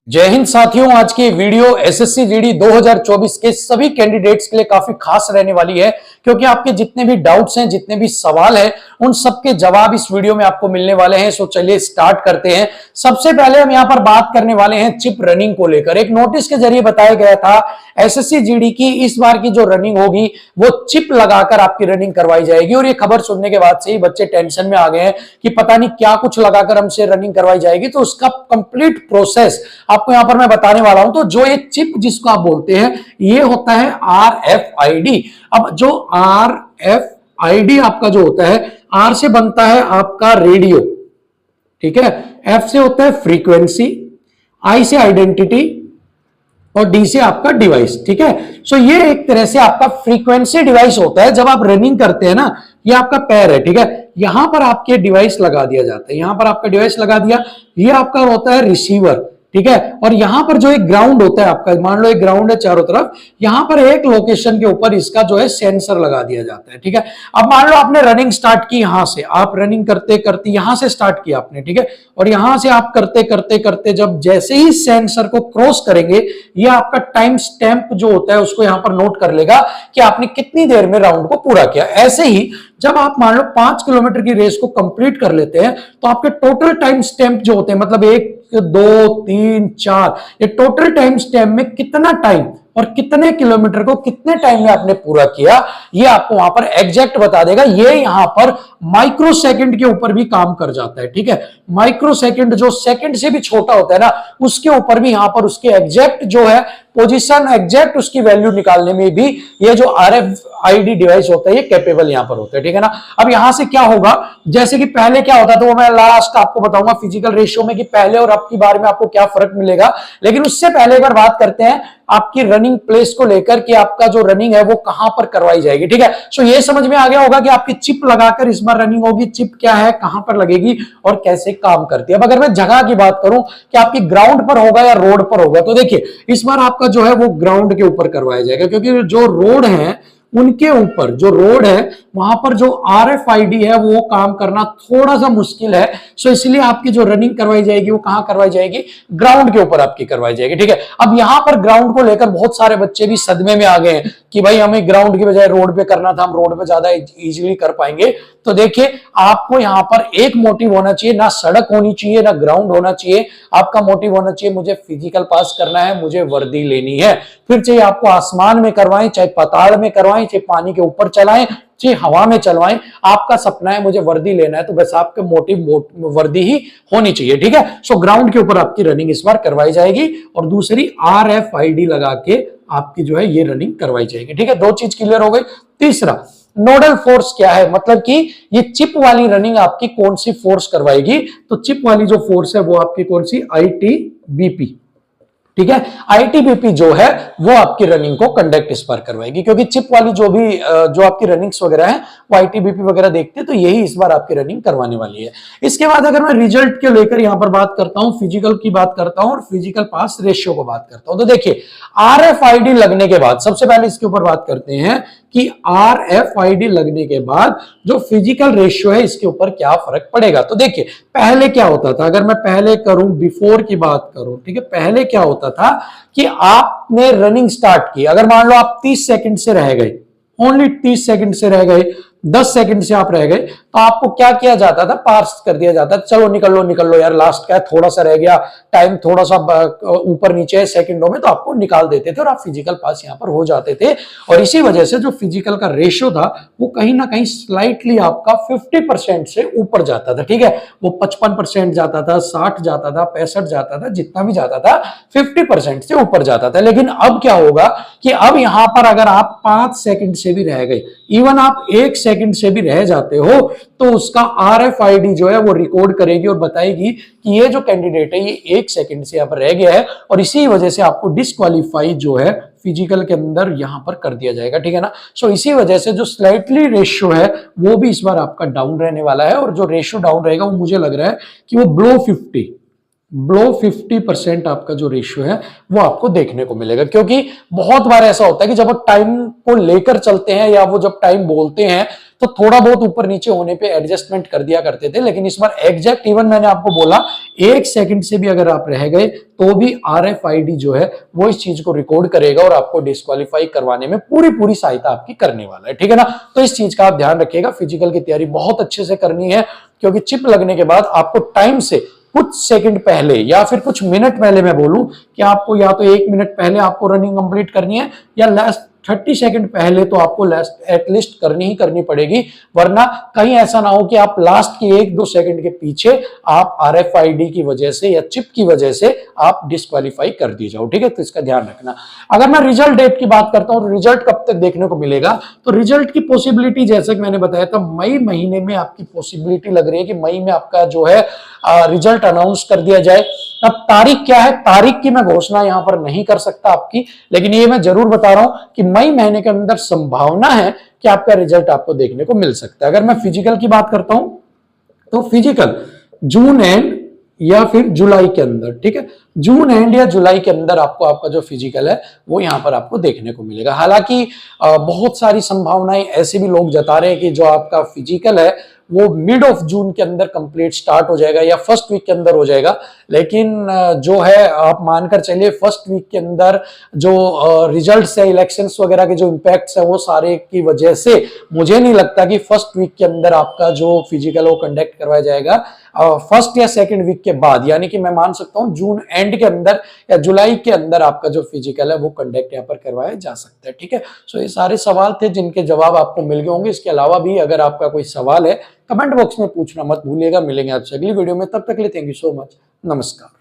जय हिंद साथियों, आज की वीडियो एसएससी जीडी 2024 के सभी कैंडिडेट्स के लिए काफी खास रहने वाली है, क्योंकि आपके जितने भी डाउट्स हैं, जितने भी सवाल हैं, उन सबके जवाब इस वीडियो में आपको मिलने वाले हैं। सो चलिए स्टार्ट करते हैं। सबसे पहले हम यहां पर बात करने वाले हैं चिप रनिंग को लेकर। एक नोटिस के जरिए बताया गया था एसएससी जीडी की इस बार की जो रनिंग होगी वो चिप लगाकर आपकी रनिंग करवाई जाएगी। और ये खबर सुनने के बाद से ही बच्चे टेंशन में आ गए हैं कि पता नहीं क्या कुछ लगाकर हमसे रनिंग करवाई जाएगी। तो उसका कंप्लीट प्रोसेस आपको यहां पर मैं बताने वाला हूं। तो जो ये चिप जिसको आप बोलते हैं ये होता है RFID। अब जो RFID आपका जो होता है, R से बनता है आपका रेडियो, ठीक है, F से होता है फ्रीक्वेंसी, I से आइडेंटिटी और D से आपका डिवाइस, ठीक है। सो ये एक तरह से आपका फ्रीक्वेंसी डिवाइस होता है। जब आप रनिंग करते हैं ना, ये आपका पैर है, ठीक है, यहां पर आपके डिवाइस लगा दिया जाता है, यहां पर आपका डिवाइस लगा दिया, ये आपका होता है रिसीवर, ठीक है। और यहां पर जो एक ग्राउंड होता है आपका, मान लो एक ग्राउंड है चारों तरफ, यहां पर एक लोकेशन के ऊपर इसका जो है सेंसर लगा दिया जाता है, ठीक है। अब मान लो आपने रनिंग स्टार्ट की, यहां से आप रनिंग करते करते यहां से स्टार्ट किया आपने, ठीक है, और यहां से आप करते करते करते जब जैसे ही सेंसर को क्रॉस करेंगे, ये आपका टाइम स्टैंप जो होता है उसको यहां पर नोट कर लेगा कि आपने कितनी देर में राउंड को पूरा किया। ऐसे ही जब आप मान लो 5 किलोमीटर की रेस को कंप्लीट कर लेते हैं तो आपके टोटल टाइम स्टैंप जो होते हैं, मतलब 1 2 3 4, ये टोटल टाइम स्टैंप में कितना टाइम और कितने किलोमीटर को कितने टाइम में आपने पूरा किया, ये आपको वहां पर एग्जैक्ट बता देगा। ये यहां पर माइक्रो सेकंड के ऊपर भी काम कर जाता है, ठीक है। माइक्रो सेकंड जो सेकंड से भी छोटा होता है ना, उसके ऊपर भी यहां पर उसके एग्जैक्ट जो है पोजीशन, एग्जैक्ट उसकी वैल्यू निकालने में भी ये जो RFID डिवाइस होता है ये कैपेबल यहां पर होता है, ठीक है ना। अब यहां से क्या होगा, जैसे कि पहले क्या होता था वो मैं लास्ट आपको बताऊंगा फिजिकल रेशियो में कि पहले और अब की बार में आपको क्या फर्क मिलेगा। लेकिन उससे पहले एक बार बात करते हैं आपकी रनिंग प्लेस को लेकर कि आपका जो रनिंग है वो कहां पर करवाई जाएगी, ठीक है। सो ये समझ में आ गया होगा कि आपकी चिप लगाकर इस बार रनिंग होगी। चिप क्या है, कहां पर लगेगी और कैसे काम करती है। अब अगर मैं जगह की बात करूं कि आपकी ग्राउंड पर होगा या रोड पर होगा, तो देखिए इस बार आपका जो है वो ग्राउंड के ऊपर करवाया जाएगा, क्योंकि जो रोड है उनके ऊपर, जो रोड है वहां पर जो RFID है वो काम करना थोड़ा सा मुश्किल है। सो इसलिए आपकी जो रनिंग करवाई जाएगी वो कहां करवाई जाएगी, ग्राउंड के ऊपर आपकी करवाई जाएगी, ठीक है। अब यहां पर ग्राउंड को लेकर बहुत सारे बच्चे भी सदमे में आ गए हैं कि भाई हमें ग्राउंड की बजाय रोड पे करना था, हम रोड पे ज्यादा इजीली कर पाएंगे। तो देखिए आपको यहां पर एक मोटिव होना चाहिए, ना सड़क होनी चाहिए ना ग्राउंड होना चाहिए। आपका मोटिव होना चाहिए मुझे फिजिकल पास करना है, मुझे वर्दी लेनी है। फिर चाहे आपको आसमान में करवाएं, चाहे पाताल में करवाएं, चाहे पानी के ऊपर चलाएं, चाहे हवा में चलवाएं, आपका सपना है मुझे वर्दी लेना है, तो बस आपके मोटिव वर्दी ही होनी चाहिए, ठीक है। सो ग्राउंड के ऊपर आपकी रनिंग इस बार करवाई जाएगी और दूसरी RFID लगा के आपकी जो है ये रनिंग करवाई जाएगी, ठीक है। दो चीज क्लियर हो गई। तीसरा, नोडल फोर्स क्या है, मतलब कि ये चिप वाली रनिंग आपकी कौन सी फोर्स करवाएगी। तो चिप वाली जो फोर्स है वो आपकी कौन सी, ITBP, ठीक है। ITBP जो है वो आपकी रनिंग को कंडक्ट इस बार करवाएगी, क्योंकि चिप वाली जो भी जो आपकी रनिंग्स वगैरह है वो ITBP वगैरह देखते हैं, तो यही इस बार आपकी रनिंग करवाने वाली है। इसके बाद अगर मैं रिजल्ट के लेकर यहां पर बात करता हूं, फिजिकल की बात करता हूं और फिजिकल पास रेशियो को बात करता हूं, तो देखिए RFID लगने के बाद सबसे पहले इसके ऊपर बात करते हैं कि RFID लगने के बाद जो फिजिकल रेशियो है इसके ऊपर क्या फर्क पड़ेगा। तो देखिए पहले क्या होता था, अगर मैं पहले करूं, बिफोर की बात करूं, ठीक है, पहले क्या होता था कि आपने रनिंग स्टार्ट की, अगर मान लो आप 30 सेकंड से रह गए, ओनली 30 सेकंड से रह गए, 10 सेकंड से आप रह गए, तो आपको क्या किया जाता था, पास कर दिया जाता था, चलो निकल लो यार, लास्ट क्या है, थोड़ा सा रह गया, टाइम थोड़ा सा ऊपर नीचे है सेकंडों में, तो आपको निकाल देते थे और आप फिजिकल पास यहां पर हो जाते थे। और इसी वजह से जो फिजिकल का रेशियो था वो कहीं ना कहीं स्लाइटली आपका 50% से ऊपर जाता था, ठीक है। वो 55% जाता था, 60 जाता था, 65 जाता था, जितना भी जाता था 50% से ऊपर जाता था। लेकिन अब क्या होगा कि अब यहां पर अगर आप 5 सेकंड से भी रह गए, इवन आप 1 सेकंड से भी रह जाते हो, तो उसका RFID जो है वो रिकॉर्ड करेगी और बताएगी कि ये जो कैंडिडेट है ये 1 सेकंड से यहां पर रह गया है, और इसी वजह से आपको डिस्क्वालीफाई जो है फिजिकल के अंदर यहां पर कर दिया जाएगा, ठीक है ना। सो इसी वजह से जो स्लाइटली रेशियो है वो भी इस बार आपका डाउन रहने वाला है, और जो रेशियो डाउन रहेगा वो मुझे लग रहा है कि वो बिलो 50% आपका जो रेशियो है वो आपको देखने को मिलेगा। क्योंकि बहुत बार ऐसा होता है कि जब वो टाइम को लेकर चलते हैं या वो जब टाइम बोलते हैं तो थोड़ा बहुत ऊपर नीचे होने पे एडजस्टमेंट कर दिया करते थे, लेकिन इस बार एग्जैक्ट इवन मैंने आपको बोला 1 सेकंड से भी अगर आप रह गए तो भी RFID जो है वो इस चीज को रिकॉर्ड करेगा और आपको डिस्क्वालीफाई करवाने में पूरी सहायता आपकी करने वाला है, ठीक है ना। तो इस चीज का आप ध्यान रखिएगा, फिजिकल की तैयारी बहुत अच्छे से करनी है, क्योंकि चिप लगने के बाद आपको टाइम से कुछ सेकंड पहले या फिर कुछ मिनट पहले, मैं बोलूं कि आपको या तो 1 मिनट पहले आपको रनिंग कंप्लीट करनी है या लास्ट 30 सेकंड पहले तो आपको एटलीस्ट करनी ही करनी पड़ेगी, वरना कहीं ऐसा ना हो कि आप लास्ट की 1-2 सेकंड के पीछे आप RFID की वजह से या चिप की वजह से आप डिस्क्वालीफाई कर दी जाओ, ठीक है। तो इसका ध्यान रखना। अगर मैं रिजल्ट डेट की बात करता हूं, रिजल्ट कब तक देखने को मिलेगा, तो रिजल्ट की पॉसिबिलिटी जैसे कि मैंने बताया था मई महीने में आपकी पॉसिबिलिटी लग रही है कि मई में आपका जो है रिजल्ट अनाउंस कर दिया जाए। अब तारीख क्या है, तारीख की मैं घोषणा यहां पर नहीं कर सकता आपकी, लेकिन ये मैं जरूर बता रहा हूं कि मई महीने के अंदर संभावना है कि आपका रिजल्ट आपको देखने को मिल सकता है। अगर मैं फिजिकल की बात करता हूं तो फिजिकल जून एंड या फिर जुलाई के अंदर, ठीक है, जून एंड या जुलाई के अंदर आपको आपका जो फिजिकल है वो यहां पर आपको देखने को मिलेगा। हालांकि बहुत सारी संभावनाएं ऐसे भी लोग जता रहे हैं कि जो आपका फिजिकल है वो मिड ऑफ जून के अंदर कंप्लीट स्टार्ट हो जाएगा या फर्स्ट वीक के अंदर हो जाएगा, लेकिन जो है आप मानकर चलिए फर्स्ट वीक के अंदर जो रिजल्ट्स है, इलेक्शंस वगैरह के जो इम्पैक्ट्स है वो सारे की वजह से मुझे नहीं लगता कि फर्स्ट वीक के अंदर आपका जो फिजिकल वो कंडक्ट करवाया जाएगा। फर्स्ट या सेकंड वीक के बाद, यानी कि मैं मान सकता हूं जून एंड के अंदर या जुलाई के अंदर आपका जो फिजिकल है वो कंडक्ट यहाँ पर करवाया जा सकता है, ठीक है। सो ये सारे सवाल थे जिनके जवाब आपको मिल गए होंगे। इसके अलावा भी अगर आपका कोई सवाल है कमेंट बॉक्स में पूछना मत भूलिएगा। मिलेंगे आपसे अगली वीडियो में, तब तक के लिए थैंक यू सो मच, नमस्कार।